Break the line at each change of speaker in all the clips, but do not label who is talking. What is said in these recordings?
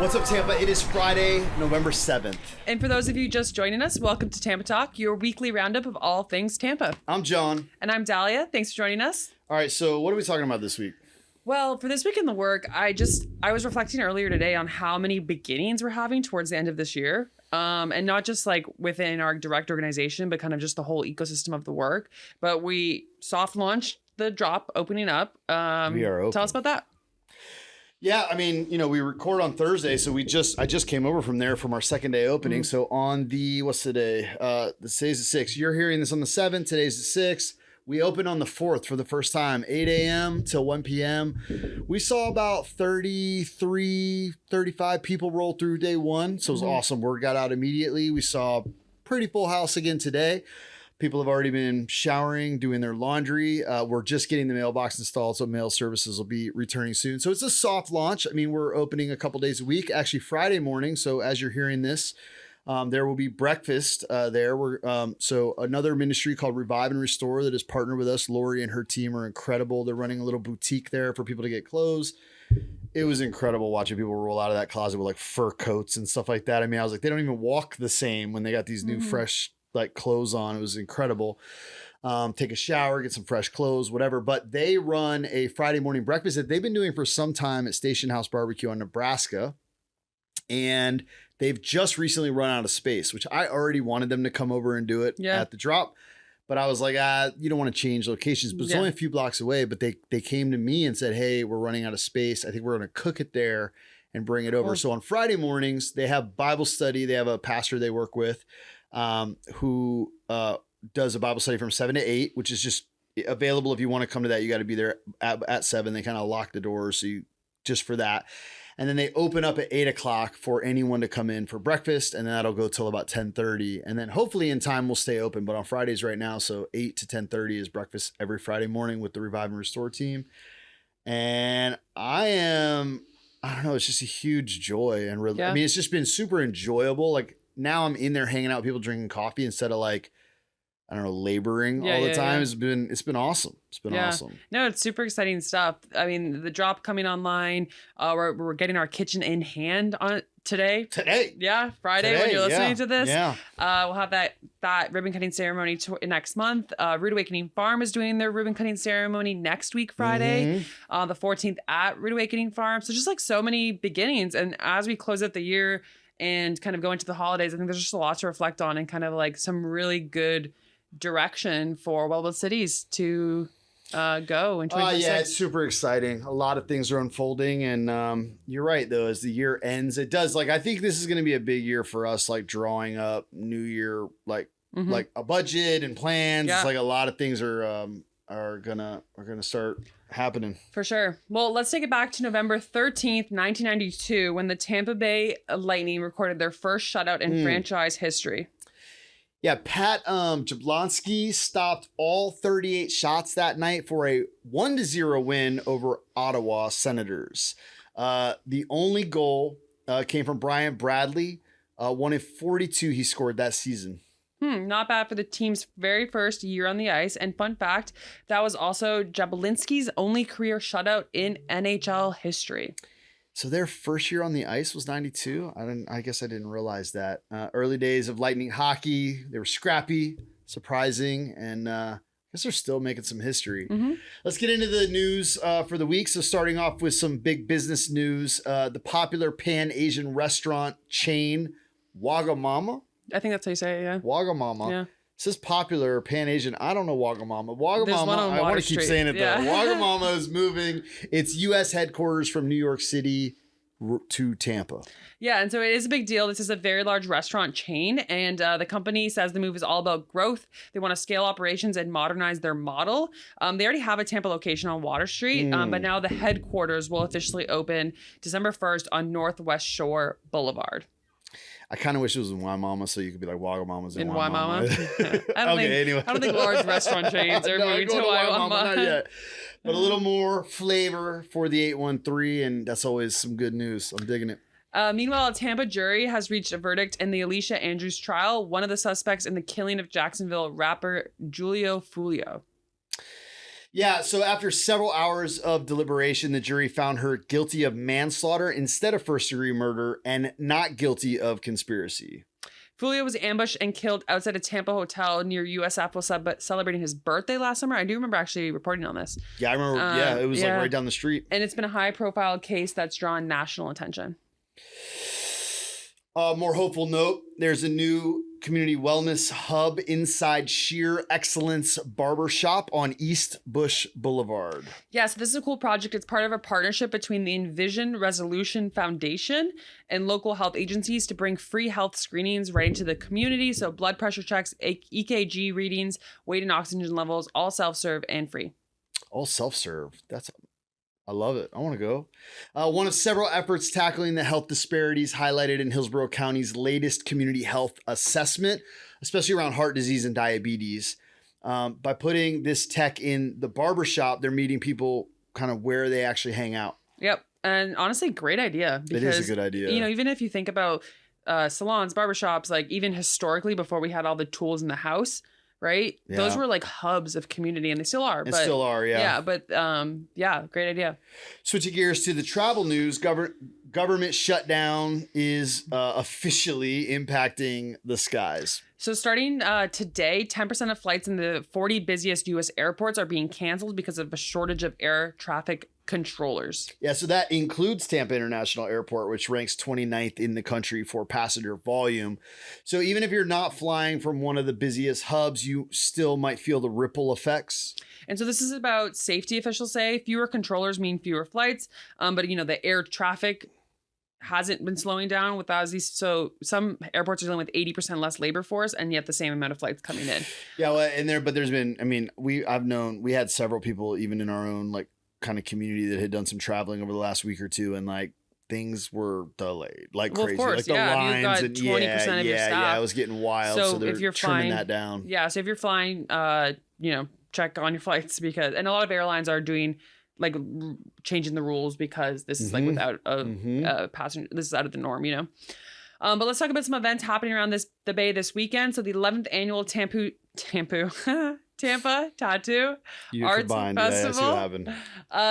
What's up, Tampa? It is Friday, November 7th.
And for those of you just joining us, welcome to Tampa Talk, your weekly roundup of all things Tampa.
I'm John.
And I'm Dahlia. Thanks for joining us.
All right, so what are we talking about this week?
Well, for this week in the work, I was reflecting earlier today on how many beginnings we're having towards the end of this year. And not just like within our direct organization, but kind of just the whole ecosystem of the work. But we soft launched the drop opening up.
We are open.
Tell us about that.
Yeah, I mean, we record on Thursday, so I just came over from there from our second day opening. So on what's today? Today's the 6th. You're hearing this on the 7th. Today's the 6th. We opened on the 4th for the first time, 8 a.m. till 1 p.m. We saw about 33, 35 people roll through day one. So it was awesome. Word got out immediately. We saw pretty full house again today. People have already been showering, doing their laundry. We're just getting the mailbox installed, so mail services will be returning soon. So it's a soft launch. I mean, we're opening a couple days a week, actually Friday morning. So as you're hearing this, there will be breakfast there. So another ministry called Revive and Restore that has partnered with us. Lori and her team are incredible. They're running a little boutique there for people to get clothes. It was incredible watching people roll out of that closet with like fur coats and stuff like that. I mean, I was like, they don't even walk the same when they got these new fresh like clothes on. It was incredible. Take a shower, get some fresh clothes, whatever. But they run a Friday morning breakfast that they've been doing for some time at Station House Barbecue on Nebraska. And they've just recently run out of space, which I already wanted them to come over and do it at the drop. But I was like, you don't want to change locations, but it's only a few blocks away. But they came to me and said, hey, we're running out of space. I think we're going to cook it there and bring it over. Cool. So on Friday mornings, they have Bible study. They have a pastor they work with who does a Bible study from 7 to 8, which is just available. If you want to come to that, you got to be there at 7. They kind of lock the doors. So just for that. And then they open up at 8 o'clock for anyone to come in for breakfast. And then that'll go till about 10:30. And then hopefully in time we'll stay open, but on Fridays right now. So 8 to 10:30 is breakfast every Friday morning with the Revive and Restore team. And I don't know, it's just a huge joy. And I mean, it's just been super enjoyable. Like now I'm in there hanging out with people drinking coffee instead of like, I don't know, laboring all the time. Yeah. It's been awesome. It's been awesome. No,
it's super exciting stuff. I mean, the drop coming online, we're getting our kitchen in hand on today. Yeah. Friday when you're listening to this. Yeah. We'll have that ribbon cutting ceremony next month. Rude Awakening Farm is doing their ribbon cutting ceremony next week, Friday, the 14th at Rude Awakening Farm. So just like so many beginnings. And as we close out the year and kind of go into the holidays, I think there's just a lot to reflect on and kind of like some really good direction for WellBuilt cities to go in 2026.
Yeah, it's super exciting. A lot of things are unfolding, and you're right though. As the year ends, it does. Like I think this is going to be a big year for us, like drawing up New Year, like a budget and plans. Yeah. It's like a lot of things are gonna start happening
for sure. Well, let's take it back to November 13th, 1992, when the Tampa Bay Lightning recorded their first shutout in franchise history.
Yeah, Pat Jablonski stopped all 38 shots that night for a 1-0 win over Ottawa Senators. The only goal came from Brian Bradley, one of 42 he scored that season.
Not bad for the team's very first year on the ice. And fun fact, that was also Jablonski's only career shutout in NHL history.
So their first year on the ice was 92. I guess I didn't realize that. Early days of Lightning hockey, they were scrappy, surprising, and I guess they're still making some history. Let's get into the news for the week. So starting off with some big business news, the popular Pan-Asian restaurant chain, Wagamama.
I think that's how you say it, yeah.
Wagamama. Yeah. It says popular Pan-Asian. I don't know Wagamama.
There's one on
I want
Water
to keep
Street.
saying it though. Wagamama is moving its U.S. headquarters from New York City to Tampa.
Yeah, and so it is a big deal. This is a very large restaurant chain, and the company says the move is all about growth. They want to scale operations and modernize their model. They already have a Tampa location on Water Street, but now the headquarters will officially open December 1st on Northwest Shore Boulevard.
I kind of wish it was in Waimama, so you could be like Wagamama's in
Waimama. I don't think large restaurant chains are moving to Waimama.
Not yet. But a little more flavor for the 813, and that's always some good news. I'm digging it.
Meanwhile, a Tampa jury has reached a verdict in the Alicia Andrews trial, one of the suspects in the killing of Jacksonville rapper Julio Fulio.
Yeah, so after several hours of deliberation, the jury found her guilty of manslaughter instead of first-degree murder and not guilty of conspiracy.
Fulio was ambushed and killed outside a Tampa hotel near USF while celebrating his birthday last summer. I do remember actually reporting on this.
Yeah, I remember. It was like right down the street.
And it's been a high-profile case that's drawn national attention.
More hopeful note, there's a new community wellness hub inside Sheer Excellence Barbershop on East Bush Boulevard.
Yeah, so this is a cool project. It's part of a partnership between the Envision Resolution Foundation and local health agencies to bring free health screenings right into the community. So blood pressure checks, EKG readings, weight and oxygen levels, all self-serve and free.
All self-serve. I love it. I want to go. One of several efforts tackling the health disparities highlighted in Hillsborough County's latest community health assessment, especially around heart disease and diabetes. By putting this tech in the barbershop, they're meeting people kind of where they actually hang out.
Yep. And honestly, great idea.
Because, it is a good idea.
You know, even if you think about salons, barbershops, like even historically before we had all the tools in the house, right? Yeah. Those were like hubs of community, and they still are. Yeah, but great idea.
Switching gears to the travel news, government shutdown is officially impacting the skies.
So starting today, 10% of flights in the 40 busiest U.S. airports are being canceled because of a shortage of air traffic controllers.
Yeah, so that includes Tampa International Airport, which ranks 29th in the country for passenger volume. So even if you're not flying from one of the busiest hubs, you still might feel the ripple effects.
And so this is about safety, officials say. Fewer controllers mean fewer flights, but you know, the air traffic hasn't been slowing down with these. So some airports are dealing with 80% less labor force and yet the same amount of flights coming in.
Yeah, well, but there's been, I mean, we had several people even in our own like kind of community that had done some traveling over the last week or two, and like things were delayed like crazy. Of course, like the lines,
you got 20% of your staff.
Yeah, it was getting wild. So they're
if you're
trimming
flying
that down.
Yeah, so if you're flying, check on your flights, because, and a lot of airlines are doing like changing the rules because this is like without a passenger. This is out of the norm, you know. But let's talk about some events happening around the Bay this weekend. So the 11th annual Tampa Tattoo Arts Festival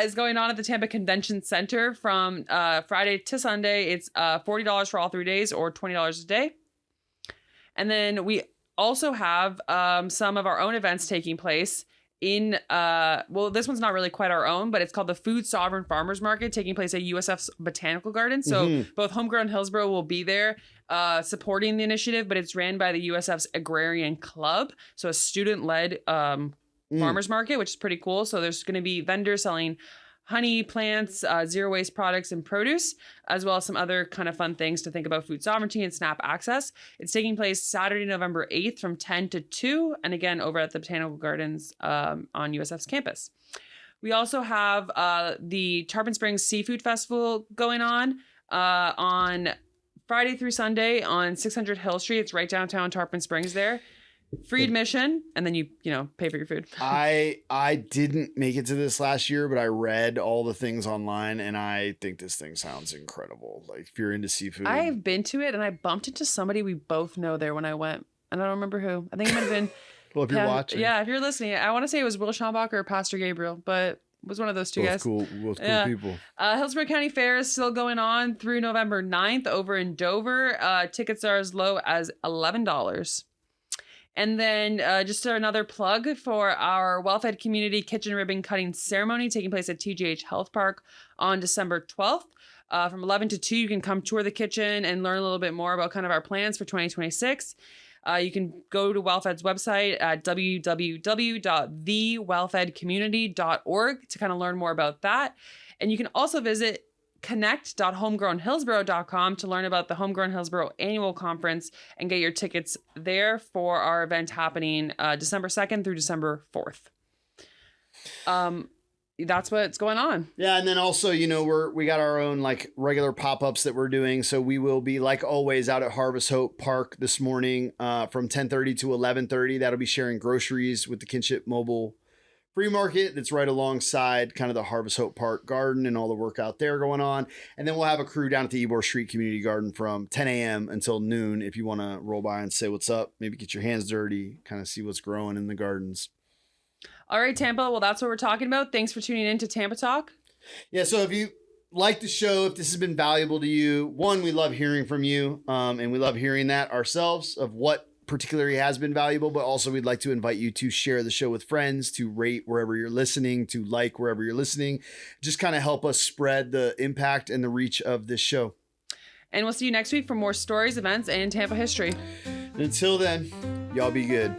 is going on at the Tampa Convention Center from Friday to Sunday. It's $40 for all 3 days or $20 a day. And then we also have some of our own events taking place in, this one's not really quite our own, but it's called the Food Sovereign Farmers Market, taking place at USF's Botanical Garden. So both Homegrown Hillsborough will be there supporting the initiative, but it's ran by the USF's Agrarian Club. So a student-led farmers market, which is pretty cool. So there's going to be vendors selling honey, plants, zero waste products, and produce, as well as some other kind of fun things to think about food sovereignty and SNAP access. It's taking place Saturday, November 8th from 10 to 2, and again, over at the Botanical Gardens on USF's campus. We also have the Tarpon Springs Seafood Festival going on Friday through Sunday on 600 Hill Street. It's right downtown Tarpon Springs there. Free admission, and then you pay for your food.
I didn't make it to this last year, but I read all the things online, and I think this thing sounds incredible. Like if you're into seafood,
I've been to it, and I bumped into somebody we both know there when I went, and I don't remember who. I think it might have been.
Well, if you're watching,
if you're listening, I want to say it was Will Schambach or Pastor Gabriel, but it was one of those two guys.
Both cool people.
Hillsborough County Fair is still going on through November 9th over in Dover. Tickets are as low as $11. And then just another plug for our Well-Fed Community Kitchen Ribbon Cutting Ceremony taking place at TGH Health Park on December 12th. From 11 to 2, you can come tour the kitchen and learn a little bit more about kind of our plans for 2026. You can go to WellFed's website at www.thewellfedcommunity.org to kind of learn more about that. And you can also visit connect.homegrownhillsborough.com to learn about the Homegrown Hillsborough Annual Conference and get your tickets there for our event happening December 2nd through December 4th. That's what's going on.
Yeah, and then also, we got our own like regular pop-ups that we're doing. So we will be, like always, out at Harvest Hope Park this morning from 10:30 to 11:30. That'll be sharing groceries with the Kinship Mobile Free Market that's right alongside kind of the Harvest Hope Park Garden and all the work out there going on. And then we'll have a crew down at the Ybor Street Community Garden from 10 a.m. until noon if you want to roll by and say what's up, maybe get your hands dirty, kind of see what's growing in the gardens.
All right, Tampa. Well, that's what we're talking about. Thanks for tuning in to Tampa Talk.
Yeah. So if you like the show, if this has been valuable to you, one, we love hearing from you. And we love hearing that ourselves of what particularly has been valuable, but also we'd like to invite you to share the show with friends, to rate wherever you're listening, to like wherever you're listening. Just kind of help us spread the impact and the reach of this show.
And we'll see you next week for more stories, events, and Tampa history.
Until then, y'all be good.